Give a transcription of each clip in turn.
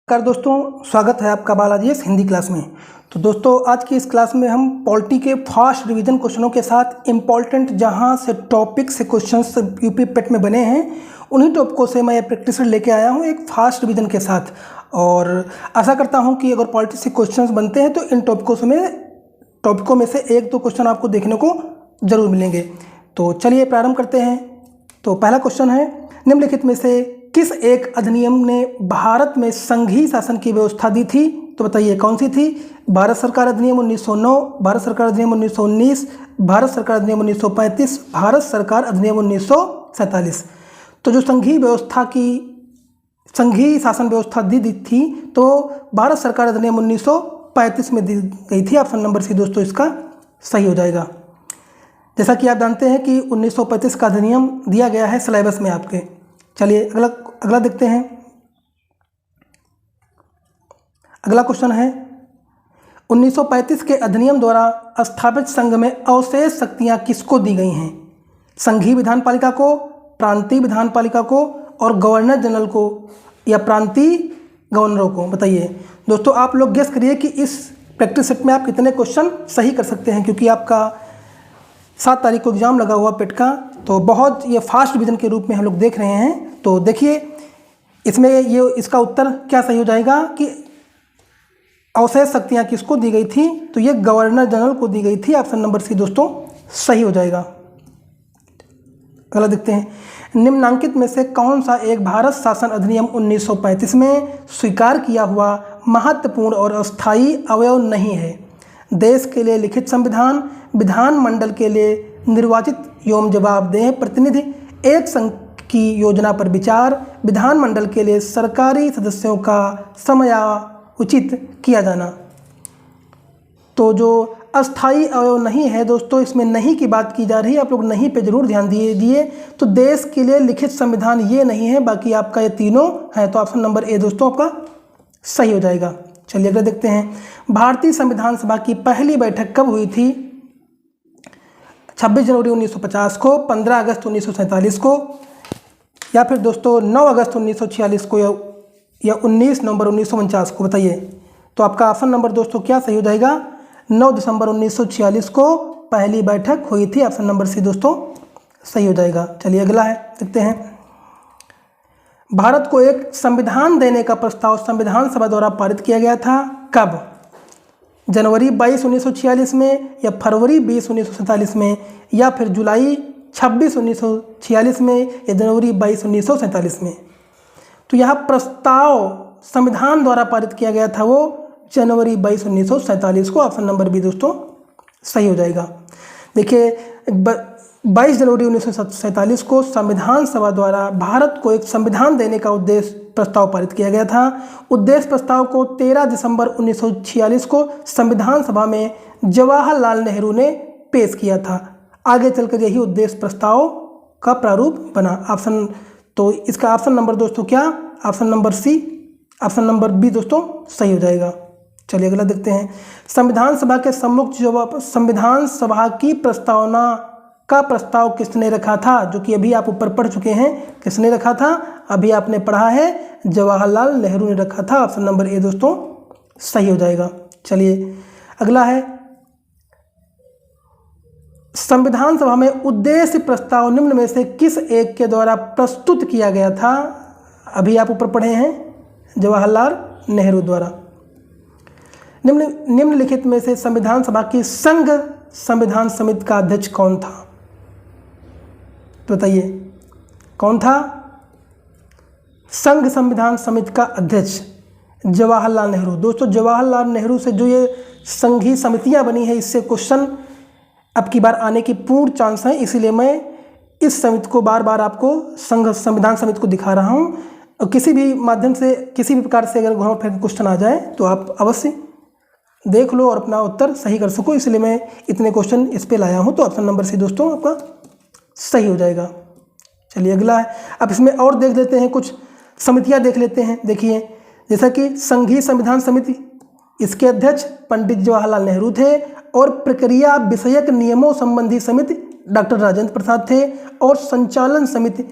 नमस्कार दोस्तों, स्वागत है आपका बालाजी हिंदी क्लास में। तो दोस्तों, आज की इस क्लास में हम पॉलिटी के फास्ट रिवीजन क्वेश्चनों के साथ इम्पॉर्टेंट जहां से टॉपिक से क्वेश्चंस यूपी पेट में बने हैं उन्हीं टॉपिकों से मैं प्रैक्टिस लेके आया हूं एक फास्ट रिवीजन के साथ। और आशा करता हूं कि अगर पॉलिटी से क्वेश्चंस बनते हैं तो इन टॉपिकों में से एक दो क्वेश्चन आपको देखने को जरूर मिलेंगे। तो चलिए प्रारंभ करते हैं। तो पहला क्वेश्चन है, निम्नलिखित में से किस एक अधिनियम ने भारत में संघीय शासन की व्यवस्था दी थी? तो बताइए कौन सी थी? भारत सरकार अधिनियम 1909, भारत सरकार अधिनियम 1919, भारत सरकार अधिनियम 1935, भारत सरकार अधिनियम 1947। तो जो संघीय शासन व्यवस्था दी थी तो भारत सरकार अधिनियम 1935 में दी गई थी। ऑप्शन नंबर सी दोस्तों इसका सही हो जाएगा। जैसा कि आप जानते हैं कि 1935 का अधिनियम दिया गया है सिलेबस में आपके। चलिए अगला देखते हैं। अगला क्वेश्चन है, 1935 के अधिनियम द्वारा स्थापित संघ में अवशेष शक्तियां किसको दी गई हैं? संघीय विधान पालिका को, प्रांतीय विधान पालिका को और गवर्नर जनरल को या प्रांतीय गवर्नरों को? बताइए दोस्तों, आप लोग गेस करिए कि इस प्रैक्टिस सेट में आप कितने क्वेश्चन सही कर सकते हैं, क्योंकि आपका 7 तारीख को एग्जाम लगा हुआ पेट का। तो बहुत ये फास्ट रिवीजन के रूप में हम लोग देख रहे हैं। तो देखिए इसमें इसका उत्तर क्या सही हो जाएगा कि अवशेष शक्तियां किसको दी गई थी? तो ये गवर्नर जनरल को दी गई थी। ऑप्शन नंबर सी दोस्तों सही हो जाएगा। अगला देखते हैं, निम्नांकित में से कौन सा एक भारत शासन अधिनियम 1935 में स्वीकार किया हुआ महत्वपूर्ण और अस्थायी अवयव नहीं है? देश के लिए लिखित संविधान, विधानमंडल के लिए निर्वाचित एवं जवाबदेह प्रतिनिधि, एक संघ की योजना पर विचार, विधानमंडल के लिए सरकारी सदस्यों का समयाउचित किया जाना। तो जो अस्थायी अवयव नहीं है दोस्तों, इसमें नहीं की बात की जा रही है। आप लोग नहीं पे जरूर ध्यान दीजिए। तो देश के लिए लिखित संविधान ये नहीं है, बाकी आपका ये तीनों है। तो ऑप्शन नंबर ए दोस्तों आपका सही हो जाएगा। चलिए अगला देखते हैं, भारतीय संविधान सभा की पहली बैठक कब हुई थी? 26 जनवरी 1950 को, 15 अगस्त 1947 को, या फिर दोस्तों 9 अगस्त 1946 को या 19 नवंबर 1949 को? बताइए। तो आपका ऑप्शन नंबर दोस्तों क्या सही हो जाएगा? 9 दिसंबर 1946 को पहली बैठक हुई थी। ऑप्शन नंबर सी दोस्तों सही हो जाएगा। चलिए अगला है, देखते हैं, भारत को एक संविधान देने का प्रस्ताव संविधान सभा द्वारा पारित किया गया था कब? जनवरी 22 1946 में, या फरवरी 20 1947 में, या फिर जुलाई 26 1946 में, या जनवरी 22 1947 में? तो यह प्रस्ताव संविधान द्वारा पारित किया गया था वो जनवरी 22 1947 को। ऑप्शन नंबर बी दोस्तों सही हो जाएगा। देखिए 22 जनवरी 1947 को संविधान सभा द्वारा भारत को एक संविधान देने का उद्देश्य प्रस्ताव पारित किया गया था। उद्देश्य प्रस्ताव को 13 दिसंबर 1946 को संविधान सभा में जवाहरलाल नेहरू ने पेश किया था। आगे चलकर यही उद्देश्य प्रस्ताव का प्रारूप बना। तो इसका ऑप्शन नंबर दोस्तों क्या? Option number C, option number B दोस्तों सही हो जाएगा। चलिए अगला देखते हैं, संविधान सभा के सम्मुख जवाब संविधान सभा की प्रस्तावना का प्रस्ताव किसने रखा था? जो कि अभी आप ऊपर पढ़ चुके हैं। किसने रखा था? अभी आपने पढ़ा है, जवाहरलाल नेहरू ने रखा था। ऑप्शन नंबर ए दोस्तों सही हो जाएगा। चलिए अगला है, संविधान सभा में उद्देश्य प्रस्ताव निम्न में से किस एक के द्वारा प्रस्तुत किया गया था? अभी आप ऊपर पढ़े हैं, जवाहरलाल नेहरू द्वारा। निम्नलिखित में से संविधान सभा की संघ संविधान समिति का अध्यक्ष कौन था? बताइए कौन था संघ संविधान समिति का अध्यक्ष? जवाहरलाल नेहरू। दोस्तों जवाहरलाल नेहरू से जो ये संघीय समितियां बनी है, इससे क्वेश्चन अब की बार आने की पूर्ण चांस है। इसीलिए मैं इस समिति को बार बार आपको संघ संविधान समिति को दिखा रहा हूं। और किसी भी माध्यम से किसी भी प्रकार से अगर घुमा फिर क्वेश्चन आ जाए तो आप अवश्य देख लो और अपना उत्तर सही कर सको, इसलिए मैं इतने क्वेश्चन इस पे लाया हूं। तो ऑप्शन नंबर सी दोस्तों आपका सही हो जाएगा। चलिए अगला है, अब इसमें और देख लेते हैं, कुछ समितियां देख लेते हैं। देखिए जैसा कि संघीय संविधान समिति, इसके अध्यक्ष पंडित जवाहरलाल नेहरू थे, और प्रक्रिया विषयक नियमों संबंधी समिति डॉक्टर राजेंद्र प्रसाद थे, और संचालन समिति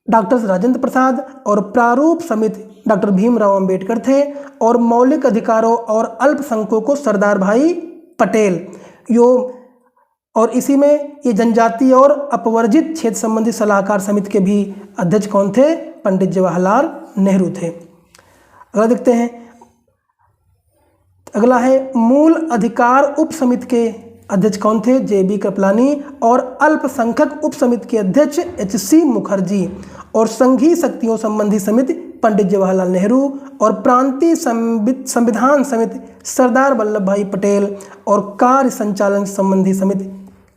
डॉक्टर राजेंद्र प्रसाद, और प्रारूप समिति डॉक्टर भीमराव अंबेडकर थे। और मौलिक अधिकारों और अल्पसंख्यकों को सरदार भाई पटेल। यो और इसी में ये जनजातीय और अपवर्जित क्षेत्र संबंधी सलाहकार समिति के भी अध्यक्ष कौन थे? पंडित जवाहरलाल नेहरू थे। अगला देखते हैं, अगला है मूल अधिकार उप समिति के अध्यक्ष कौन थे? जे.बी. कृपलानी। और अल्पसंख्यक उप समिति के अध्यक्ष H.C. मुखर्जी। और संघीय शक्तियों संबंधी समिति पंडित जवाहरलाल नेहरू। और प्रांतीय संविधान समिति सरदार वल्लभ भाई पटेल। और कार्य संचालन संबंधी समिति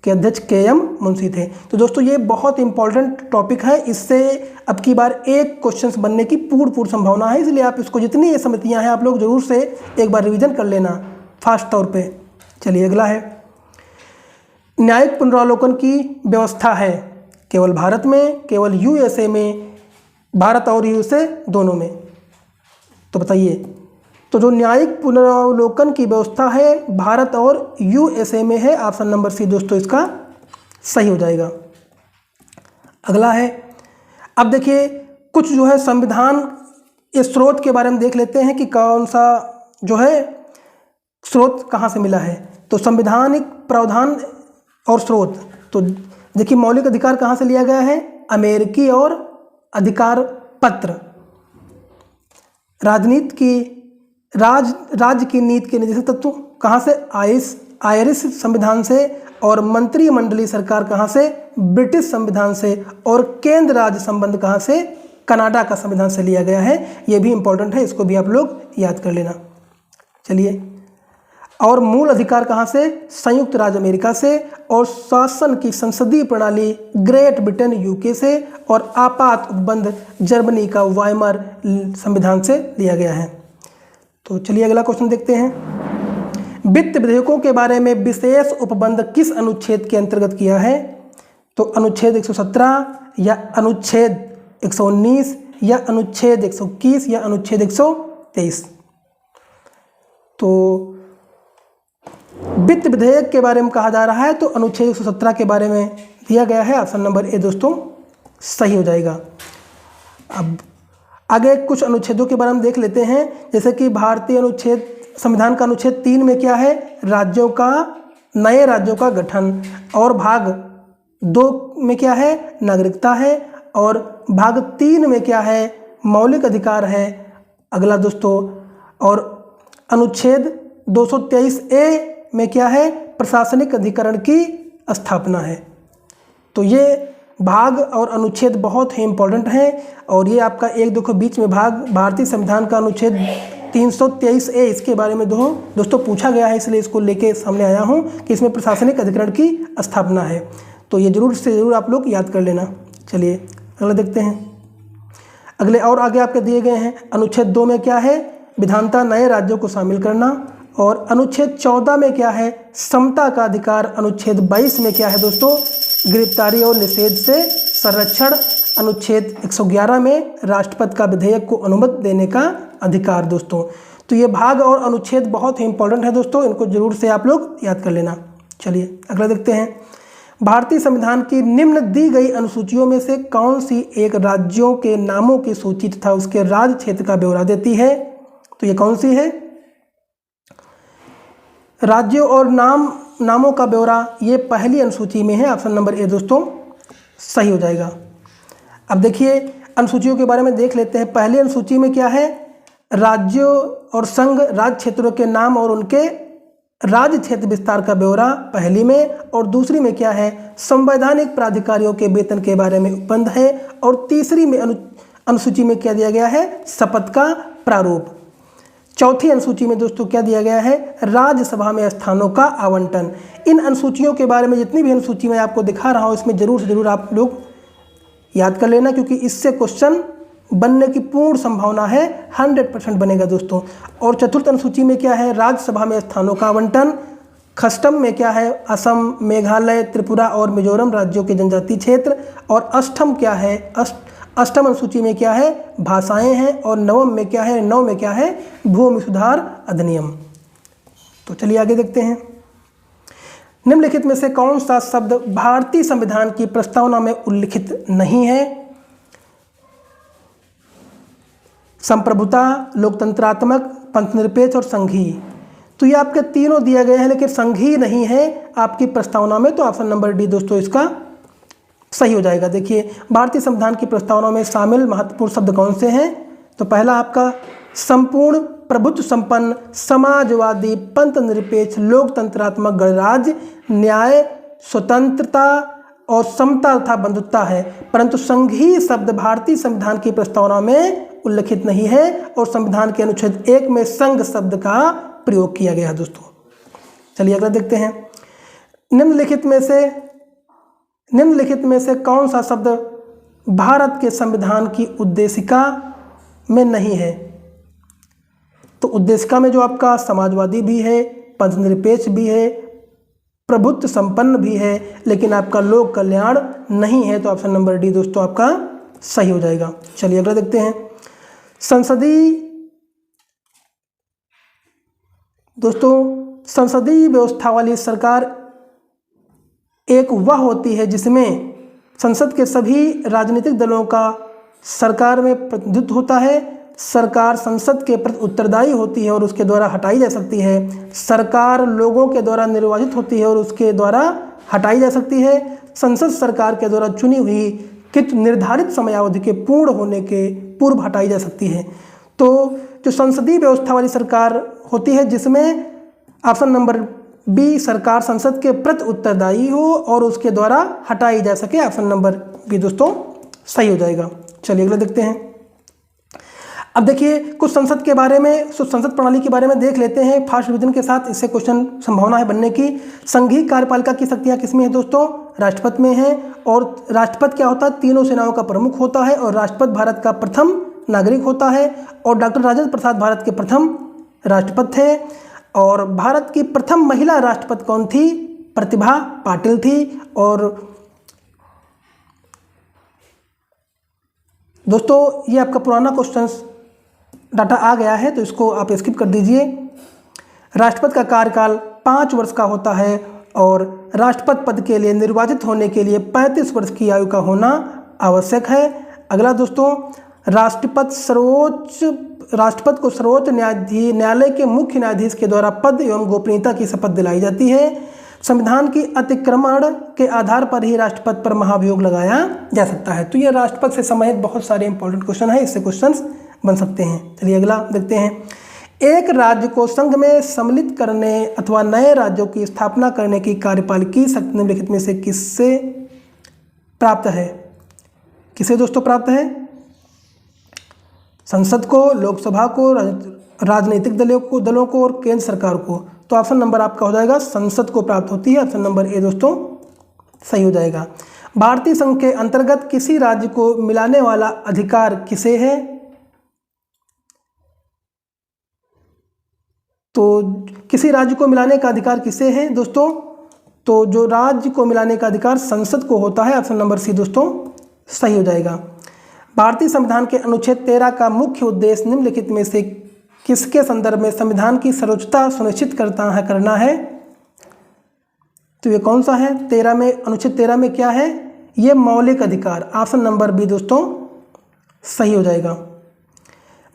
के अध्यक्ष के.एम. मुंशी थे। तो दोस्तों ये बहुत इंपॉर्टेंट टॉपिक है, इससे अब की बार एक क्वेश्चंस बनने की पूर्ण संभावना है, इसलिए आप इसको जितनी ये समितियां हैं आप लोग जरूर से एक बार रिवीजन कर लेना फास्ट तौर पे। चलिए अगला है, न्यायिक पुनरावलोकन की व्यवस्था है केवल भारत में, केवल यूएसए में, भारत और यूएसए दोनों में? तो बताइए। तो जो न्यायिक पुनरावलोकन की व्यवस्था है भारत और यूएसए में है, ऑप्शन नंबर सी दोस्तों इसका सही हो जाएगा। अगला है, अब देखिए कुछ जो है संविधान के स्रोत के बारे में देख लेते हैं कि कौन सा जो है स्रोत कहाँ से मिला है। तो संवैधानिक प्रावधान और स्रोत, तो देखिए मौलिक अधिकार कहाँ से लिया गया है? अमेरिकी और अधिकार पत्र। राजनीति की राज्य की नीति के निर्देशक तत्व कहाँ से? आयरिश संविधान से। और मंत्रिमंडलीय सरकार कहाँ से? ब्रिटिश संविधान से। और केंद्र राज्य संबंध कहाँ से? कनाडा का संविधान से लिया गया है। ये भी इंपॉर्टेंट है, इसको भी आप लोग याद कर लेना। चलिए, और मूल अधिकार कहाँ से? संयुक्त राज्य अमेरिका से। और शासन की संसदीय प्रणाली ग्रेट ब्रिटेन यूके से। और आपात उपबंध जर्मनी का वाइमर संविधान से लिया गया है। तो चलिए अगला क्वेश्चन देखते हैं, वित्त विधेयकों के बारे में विशेष उपबंध किस अनुच्छेद के अंतर्गत किया है? तो अनुच्छेद 117 या अनुच्छेद 119 या अनुच्छेद 121 या अनुच्छेद 123? तो वित्त विधेयक के बारे में कहा जा रहा है तो अनुच्छेद 117 के बारे में दिया गया है, ऑप्शन नंबर ए दोस्तों सही हो जाएगा। अब आगे कुछ अनुच्छेदों के बारे में देख लेते हैं, जैसे कि भारतीय अनुच्छेद संविधान का अनुच्छेद 3 में क्या है? राज्यों का, नए राज्यों का गठन। और भाग 2 में क्या है? नागरिकता है। और भाग 3 में क्या है? मौलिक अधिकार है। अगला दोस्तों, और अनुच्छेद 223A में क्या है? प्रशासनिक अधिकरण की स्थापना है। तो ये भाग और अनुच्छेद बहुत ही इंपॉर्टेंट हैं। और ये आपका एक देखो बीच में भाग भारतीय संविधान का अनुच्छेद 323A, इसके बारे में दोस्तों पूछा गया है, इसलिए इसको लेके सामने आया हूँ कि इसमें प्रशासनिक अधिकरण की स्थापना है। तो ये जरूर से जरूर आप लोग याद कर लेना। चलिए अगला देखते हैं, अगले और आगे आपके दिए गए हैं। अनुच्छेद 2 में क्या है? विधानतः नए राज्यों को शामिल करना। और अनुच्छेद 14 में क्या है? समता का अधिकार। अनुच्छेद 22 में क्या है दोस्तों? गिरफ्तारी और निषेध से संरक्षण। अनुच्छेद 111 में राष्ट्रपति का विधेयक को अनुमति देने का अधिकार दोस्तों। तो ये भाग और अनुच्छेद बहुत ही इंपॉर्टेंट है दोस्तों, इनको जरूर से आप लोग याद कर लेना। चलिए अगला देखते हैं, भारतीय संविधान की निम्न दी गई अनुसूचियों में से कौन सी एक राज्यों के नामों की सूची तथा उसके राज्य क्षेत्र का ब्यौरा देती है? तो ये कौन सी है? राज्यों और नामों का ब्यौरा ये पहली अनुसूची में है, ऑप्शन नंबर ए दोस्तों सही हो जाएगा। अब देखिए अनुसूचियों के बारे में देख लेते हैं। पहली अनुसूची में क्या है? राज्यों और संघ राज्य क्षेत्रों के नाम और उनके राज्य क्षेत्र विस्तार का ब्यौरा पहली में। और दूसरी में क्या है? संवैधानिक प्राधिकारियों के वेतन के बारे में उपबंध है। और तीसरी में अनुसूची में क्या दिया गया है? शपथ का प्रारूप। चौथी अनुसूची में दोस्तों क्या दिया गया है? राज्यसभा में स्थानों का आवंटन। इन अनुसूचियों के बारे में जितनी भी अनुसूची मैं आपको दिखा रहा हूँ इसमें जरूर से जरूर आप लोग याद कर लेना, क्योंकि इससे क्वेश्चन बनने की पूर्ण संभावना है, 100% बनेगा दोस्तों। और चतुर्थ अनुसूची में क्या है? राज्यसभा में स्थानों का आवंटन। षष्ठम में क्या है? असम, मेघालय, त्रिपुरा और मिजोरम राज्यों के जनजातीय क्षेत्र। और अष्टम क्या है? अष्टम अनुसूची में क्या है? भाषाएं हैं। और नवम में क्या है? नौ में क्या है? भूमि सुधार अधिनियम। तो चलिए आगे देखते हैं, निम्नलिखित में से कौन सा शब्द भारतीय संविधान की प्रस्तावना में उल्लिखित नहीं है? संप्रभुता, लोकतंत्रात्मक, पंथनिरपेक्ष और संघीय। तो ये आपके तीनों दिए गए हैं, लेकिन संघीय नहीं है आपकी प्रस्तावना में, तो ऑप्शन नंबर डी दोस्तों इसका सही हो जाएगा। देखिए, भारतीय संविधान की प्रस्तावना में शामिल महत्वपूर्ण शब्द कौन से हैं? तो पहला आपका संपूर्ण, प्रभुत्व संपन्न, समाजवादी, पंथ निरपेक्ष, लोकतंत्रात्मक गणराज्य, न्याय, स्वतंत्रता और समता तथा बंधुत्ता है। परंतु संघीय शब्द भारतीय संविधान की प्रस्तावना में उल्लिखित नहीं है और संविधान के अनुच्छेद 1 में संघ शब्द का प्रयोग किया गया है दोस्तों। चलिए अगला देखते हैं। निम्नलिखित में से कौन सा शब्द भारत के संविधान की उद्देशिका में नहीं है? तो उद्देशिका में जो आपका समाजवादी भी है, पंथनिरपेक्ष भी है, प्रभुत्व संपन्न भी है, लेकिन आपका लोक कल्याण नहीं है, तो ऑप्शन नंबर डी दोस्तों आपका सही हो जाएगा। चलिए अगला देखते हैं। संसदीय व्यवस्था वाली सरकार एक वह होती है जिसमें संसद के सभी राजनीतिक दलों का सरकार में प्रतिनिधित्व होता है। सरकार संसद के प्रति उत्तरदायी होती है और उसके द्वारा हटाई जा सकती है। सरकार लोगों के द्वारा निर्वाचित होती है और उसके द्वारा हटाई जा सकती है। संसद सरकार के द्वारा चुनी हुई कित निर्धारित समयावधि के पूर्ण होने के पूर्व हटाई जा सकती है। तो जो संसदीय व्यवस्था वाली सरकार होती है जिसमें ऑप्शन नंबर बी, सरकार संसद के प्रति उत्तरदायी हो और उसके द्वारा हटाई जा सके, ऑप्शन नंबर बी दोस्तों सही हो जाएगा। चलिए अगला देखते हैं। अब देखिए कुछ संसद के बारे में, संसद प्रणाली के बारे में देख लेते हैं फास्ट रिवीजन के साथ। इससे क्वेश्चन संभावना है बनने की। संघीय कार्यपालिका की शक्तियां किसमें है दोस्तों? राष्ट्रपति में है। और राष्ट्रपति क्या होता है? तीनों सेनाओं का प्रमुख होता है और राष्ट्रपति भारत का प्रथम नागरिक होता है। और डॉक्टर राजेंद्र प्रसाद भारत के प्रथम राष्ट्रपति थे। और भारत की प्रथम महिला राष्ट्रपति कौन थी? प्रतिभा पाटिल थी। और दोस्तों ये आपका पुराना क्वेश्चन डाटा आ गया है तो इसको आप स्किप कर दीजिए। राष्ट्रपति का कार्यकाल 5 वर्ष का होता है और राष्ट्रपति पद के लिए निर्वाचित होने के लिए 35 वर्ष की आयु का होना आवश्यक है। अगला दोस्तों, राष्ट्रपति को सर्वोच्च न्यायालय के मुख्य न्यायाधीश के द्वारा पद एवं गोपनीयता की शपथ दिलाई जाती है। संविधान की अतिक्रमण के आधार पर ही राष्ट्रपति पर महाभियोग लगाया जा सकता है। तो ये राष्ट्रपति से संबंधित बहुत सारे इंपॉर्टेंट क्वेश्चन है, इससे क्वेश्चंस बन सकते हैं। चलिए अगला देखते हैं। एक राज्य को संघ में सम्मिलित करने अथवा नए राज्यों की स्थापना करने की कार्यपालिकी शक्ति निम्नलिखित में से किससे प्राप्त है? किसे दोस्तों प्राप्त है? संसद को, लोकसभा को, राजनीतिक दलों को और केंद्र सरकार को। तो ऑप्शन नंबर आपका हो जाएगा संसद को प्राप्त होती है। ऑप्शन नंबर ए दोस्तों सही हो जाएगा। भारतीय संघ के अंतर्गत किसी राज्य को मिलाने वाला अधिकार किसे है? तो किसी राज्य को मिलाने का अधिकार किसे है दोस्तों? तो जो राज्य को मिलाने का अधिकार संसद को होता है। ऑप्शन नंबर सी दोस्तों सही हो जाएगा। भारतीय संविधान के अनुच्छेद 13 का मुख्य उद्देश्य निम्नलिखित में से किसके संदर्भ में संविधान की सर्वोच्चता सुनिश्चित करना है? तो ये कौन सा है? 13 में, अनुच्छेद 13 में क्या है? ये मौलिक अधिकार। ऑप्शन नंबर बी दोस्तों सही हो जाएगा।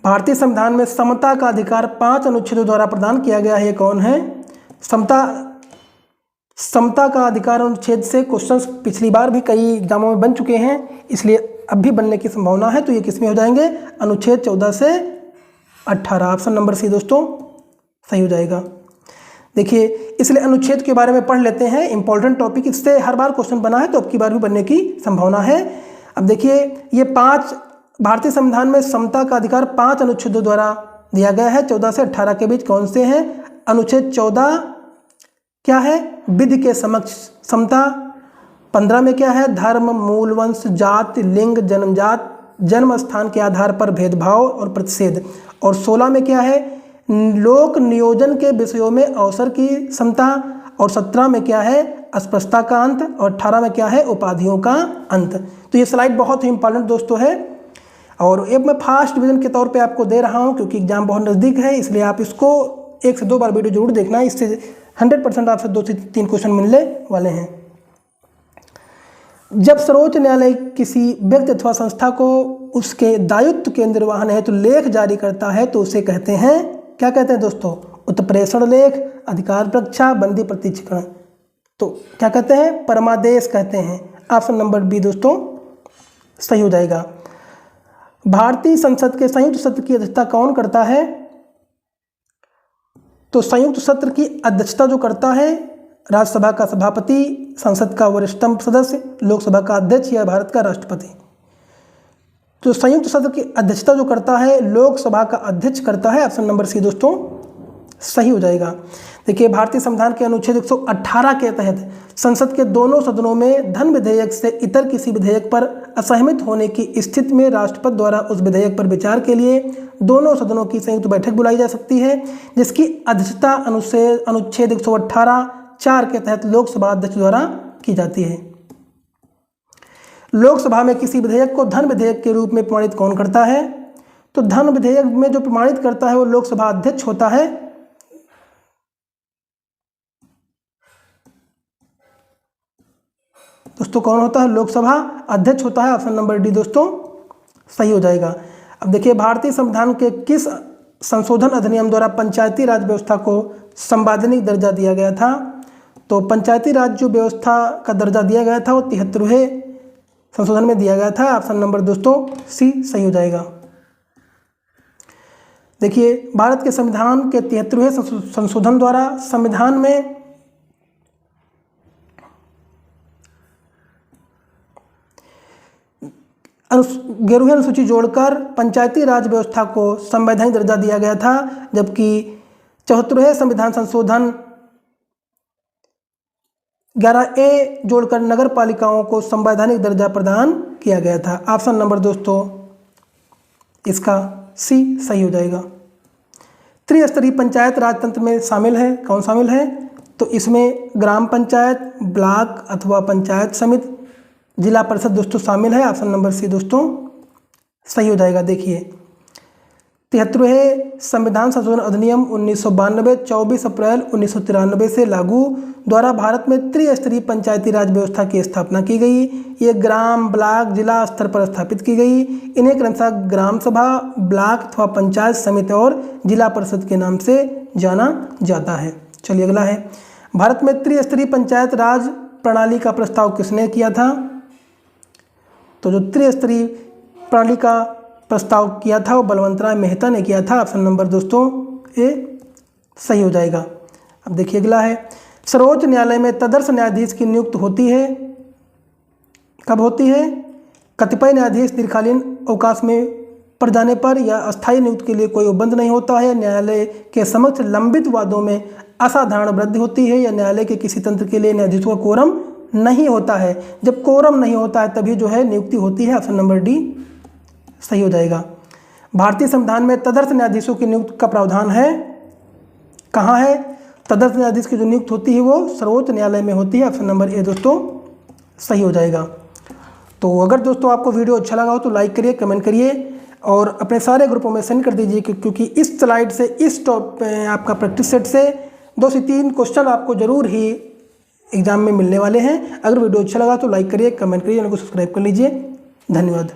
भारतीय संविधान में समता का अधिकार 5 अनुच्छेदों द्वारा प्रदान किया गया है। ये कौन है? समता का अधिकार अनुच्छेद से क्वेश्चंस पिछली बार भी कई एग्जामों में बन चुके हैं, इसलिए अब भी बनने की संभावना है। तो ये किसमें हो जाएंगे? अनुच्छेद 14 से 18। ऑप्शन नंबर सी दोस्तों सही हो जाएगा। देखिए, इसलिए अनुच्छेद के बारे में पढ़ लेते हैं, इंपॉर्टेंट टॉपिक, इससे हर बार क्वेश्चन बना है तो अब की बार भी बनने की संभावना है। अब देखिए, ये 5 भारतीय संविधान में समता का अधिकार 5 अनुच्छेदों द्वारा दिया गया है। 14 से 18 के बीच कौन से हैं? अनुच्छेद 14 क्या है? विधि के समक्ष समता। 15 में क्या है? धर्म, मूल वंश, जाति, लिंग, जन्मजात, जन्म स्थान के आधार पर भेदभाव और प्रतिषेध। और 16 में क्या है? लोक नियोजन के विषयों में अवसर की समता। और 17 में क्या है? अस्पृश्यता का अंत। और 18 में क्या है? उपाधियों का अंत। तो ये स्लाइड बहुत ही इंपॉर्टेंट दोस्तों है और ये मैं फास्ट रिवीजन के तौर पे आपको दे रहा हूँ क्योंकि एग्जाम बहुत नज़दीक है, इसलिए आप इसको 1 से 2 बार वीडियो जरूर देखना। इससे 100% आपसे 2 से 3 क्वेश्चन मिलने वाले हैं। जब सर्वोच्च न्यायालय किसी व्यक्ति अथवा संस्था को उसके दायित्व के निर्वहन हेतु लेख जारी करता है तो उसे कहते हैं, क्या कहते हैं दोस्तों? उत्प्रेषण लेख, अधिकार परीक्षा, बंदी प्रतिक्षण। तो क्या कहते हैं? परमादेश कहते हैं। ऑप्शन नंबर बी दोस्तों सही हो जाएगा। भारतीय संसद के संयुक्त सत्र की अध्यक्षता कौन करता है? तो संयुक्त सत्र की अध्यक्षता जो करता है राज्यसभा का सभापति, संसद का वरिष्ठतम सदस्य, लोकसभा का अध्यक्ष या भारत का राष्ट्रपति। तो संयुक्त सत्र की अध्यक्षता जो करता है लोकसभा का अध्यक्ष करता है। ऑप्शन नंबर सी दोस्तों सही हो जाएगा। देखिए, भारतीय संविधान के अनुच्छेद 118 के तहत संसद के दोनों सदनों में धन विधेयक से इतर किसी विधेयक पर असहमत होने की स्थिति में राष्ट्रपति द्वारा उस विधेयक पर विचार के लिए दोनों सदनों की संयुक्त बैठक बुलाई जा सकती है, जिसकी अध्यक्षता अनुच्छेद 118(4) के तहत लोकसभा अध्यक्ष द्वारा की जाती है। लोकसभा में किसी विधेयक को धन विधेयक के रूप में प्रमाणित कौन करता है? तो धन विधेयक में जो प्रमाणित करता है वो लोकसभा अध्यक्ष होता है। दोस्तों कौन होता है? लोकसभा अध्यक्ष होता है। ऑप्शन नंबर डी दोस्तों सही हो जाएगा। अब देखिए, भारतीय संविधान के किस संशोधन अधिनियम द्वारा पंचायती राज व्यवस्था को संवैधानिक दर्जा दिया गया था? तो पंचायती राज जो व्यवस्था का दर्जा दिया गया था वो 73वें संशोधन में दिया गया था। ऑप्शन नंबर दोस्तों सी सही हो जाएगा। देखिए, भारत के संविधान के 73वें संशोधन द्वारा संविधान में ग्यारहवीं अनुसूची जोड़कर पंचायती राज व्यवस्था को संवैधानिक दर्जा दिया गया था, जबकि 74वें संविधान संशोधन 11A जोड़कर नगर पालिकाओं को संवैधानिक दर्जा प्रदान किया गया था। ऑप्शन नंबर दोस्तों इसका सी सही हो जाएगा। त्रिस्तरीय पंचायत राजतंत्र में शामिल है, कौन शामिल है? तो इसमें ग्राम पंचायत, ब्लॉक अथवा पंचायत समिति, जिला परिषद दोस्तों शामिल है। ऑप्शन नंबर सी दोस्तों सही हो जाएगा। देखिए, 73वें संविधान संशोधन अधिनियम 1992 24 अप्रैल 1993 से लागू द्वारा भारत में त्रिस्तरीय पंचायती राज व्यवस्था की स्थापना की गई। ये ग्राम, ब्लॉक, जिला स्तर पर स्थापित की गई। इन्हें क्रमशः ग्राम सभा, ब्लॉक अथवा पंचायत समिति और जिला परिषद के नाम से जाना जाता है। चलिए अगला है, भारत में त्रिस्तरीय पंचायत राज प्रणाली का प्रस्ताव किसने किया था? तो जो त्रिस्तरीय प्रणाली का प्रस्ताव किया था वो बलवंतराय मेहता ने किया था। ऑप्शन नंबर दोस्तों ए सही हो जाएगा। अब देखिए अगला है, सर्वोच्च न्यायालय में तदर्थ न्यायाधीश की नियुक्ति होती है, कब होती है? कतिपय न्यायाधीश दीर्घकालीन अवकाश में पड़ जाने पर या अस्थायी नियुक्ति के लिए कोई उपबंध नहीं होता है, न्यायालय के समक्ष लंबित वादों में असाधारण वृद्धि होती है, या न्यायालय के किसी तंत्र के लिए न्यायाधीशों का कोरम नहीं होता है। जब कोरम नहीं होता है तभी जो है नियुक्ति होती है। ऑप्शन नंबर डी सही हो जाएगा। भारतीय संविधान में तदर्थ न्यायाधीशों की नियुक्ति का प्रावधान है, कहाँ है? तदर्थ न्यायाधीश की जो नियुक्ति होती है वो सर्वोच्च न्यायालय में होती है। ऑप्शन नंबर ए दोस्तों सही हो जाएगा। तो अगर दोस्तों आपको वीडियो अच्छा लगा हो तो लाइक करिए, कमेंट करिए और अपने सारे ग्रुपों में सेंड कर दीजिए, क्योंकि इस स्लाइड से, इस आपका प्रैक्टिस सेट से 2 से 3 क्वेश्चन आपको जरूर ही एग्जाम में मिलने वाले हैं। अगर वीडियो अच्छा लगा तो लाइक करिए, कमेंट करिए, चैनल को सब्सक्राइब कर लीजिए। धन्यवाद।